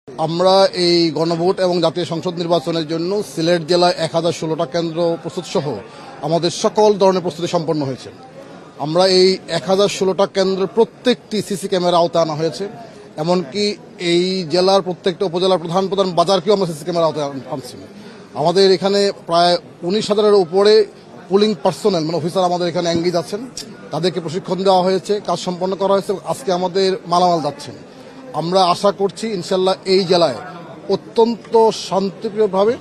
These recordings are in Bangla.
আমরা এই গণভোট এবং জাতীয় সংসদ নির্বাচনের জন্য সিলেট জেলায় 1016টা কেন্দ্র প্রস্তুত সহ আমাদের সকল ধরনের প্রস্তুতি সম্পন্ন হয়েছে। আমরা এই 1016টা কেন্দ্রের প্রত্যেকটি সিসি ক্যামেরা আওতায় আনা হয়েছে, এমনকি এই জেলার প্রত্যেকটা উপজেলার প্রধান প্রধান বাজারকেও আমরা সিসি ক্যামেরা আওতায় আনছি। আমাদের এখানে প্রায় 19,000-এর উপরে পুলিং পার্সোনেল মানে অফিসার আমাদের এখানে এঙ্গেজ আছেন, তাদেরকে প্রশিক্ষণ দেওয়া হয়েছে, কাজ সম্পন্ন করা হয়েছে। আজকে আমাদের মালামাল যাচ্ছেন। আমরা আশা করছি ইনশাল্লাহ এই জেলায় অত্যন্ত শান্তিপ্রিয়ভাবে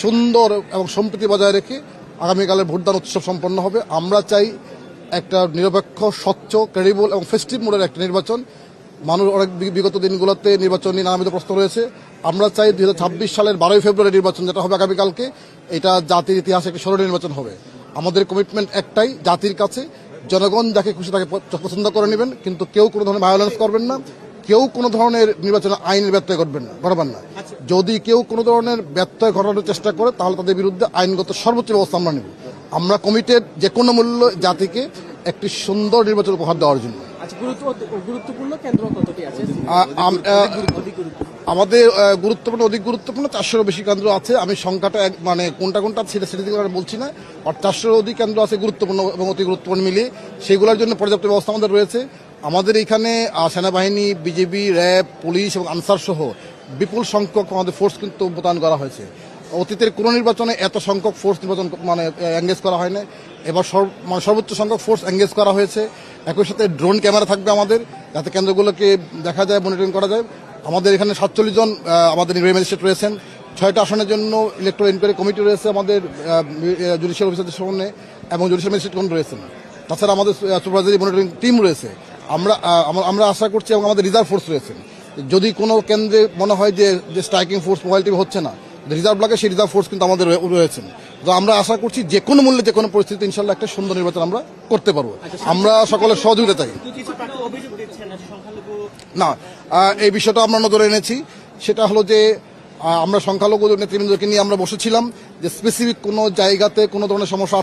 সুন্দর এবং সম্প্রীতি বজায় রেখে আগামীকালের ভোটদান উৎসব সম্পন্ন হবে। আমরা চাই একটা নিরপেক্ষ, স্বচ্ছ, ক্রেডিবল এবং ফেস্টিভ মোডের একটা নির্বাচন। মানুষ অনেক বিগত দিনগুলোতে নির্বাচন নিয়ে নানাবিধ প্রশ্ন রয়েছে। আমরা চাই 2026 সালের 12ই ফেব্রুয়ারি নির্বাচন যেটা হবে আগামীকালকে, এটা জাতির ইতিহাসে একটি স্মরণীয় নির্বাচন হবে। আমাদের কমিটমেন্ট একটাই, জাতির কাছে জনগণ যাকে খুশি তাকে পছন্দ করে নেবেন, কিন্তু কেউ কোনো ধরনের ভায়োলেন্স করবেন না, কেউ কোনো ধরনের নির্বাচনে আইনের ব্যত্যয় ঘটাবেন না। যদি কেউ কোনো ধরনের ব্যত্যয় ঘটানোর চেষ্টা করে তাহলে তাদের বিরুদ্ধে আইনগত সর্বোচ্চ ব্যবস্থা আমরা নেব। আমরা কমিটেড যে কোনো মূল্য জাতিকে একটি সুন্দর নির্বাচন উপহার দেওয়ার জন্য। গুরুত্বপূর্ণ কেন্দ্র কতটি আছে? আমাদের অধিক গুরুত্বপূর্ণ 400-এরও বেশি কেন্দ্র আছে। আমি সংখ্যাটা মানে কোনটা সেটা বলছি না, আর 400-এর অধিক কেন্দ্র আছে গুরুত্বপূর্ণ এবং অতি গুরুত্বপূর্ণ মিলিয়ে। সেগুলোর জন্য পর্যাপ্ত ব্যবস্থা আমাদের রয়েছে। আমাদের এখানে সেনাবাহিনী, বিজিবি, র্যাব, পুলিশ এবং আনসার সহ বিপুল সংখ্যক আমাদের ফোর্স কিন্তু মোতায়েন করা হয়েছে। অতীতের কোনো নির্বাচনে এত সংখ্যক ফোর্স নির্বাচন এঙ্গেজ করা হয় না। এবার সর্বোচ্চ সংখ্যক ফোর্স এঙ্গেজ করা হয়েছে। একই সাথে ড্রোন ক্যামেরা থাকবে আমাদের, যাতে কেন্দ্রগুলোকে দেখা যায়, মনিটরিং করা যায়। আমাদের এখানে 47 জন আমাদের নির্বাহী ম্যাজিস্ট্রেট রয়েছেন। 6টা আসনের জন্য ইলেকট্রাল ইনকোয়ারি কমিটি রয়েছে আমাদের জুডিশিয়াল অফিসারদের সামনে, এবং জুডিশিয়াল ম্যাজিস্ট্রেট রয়েছেন। তাছাড়া আমাদের সুপারভাইজারি মনিটরিং টিম রয়েছে। আমরা আশা করছি, এবং আমাদের রিজার্ভ ফোর্স রয়েছে। যদি কোনো কেন্দ্রে মনে হয় যে স্ট্রাইকিং ফোর্স মোবাইল টিভি হচ্ছে না, রিজার্ভ লাগে, সেই রিজার্ভ ফোর্স কিন্তু আমাদের রয়েছেন। তো আমরা আশা করছি যে কোনো মূল্যে যে কোনো পরিস্থিতি ইনশাল্লাহ একটা সুন্দর নির্বাচন আমরা করতে পারবো। আমরা সকলের সহযোগিতা চাই। না, এই বিষয়টা আমরা নজরে এনেছি। সেটা হলো যে আমরা সংখ্যালঘু নেতৃবৃন্দকে নিয়ে আমরা বসেছিলাম যে স্পেসিফিক কোনো জায়গাতে কোনো ধরনের সমস্যা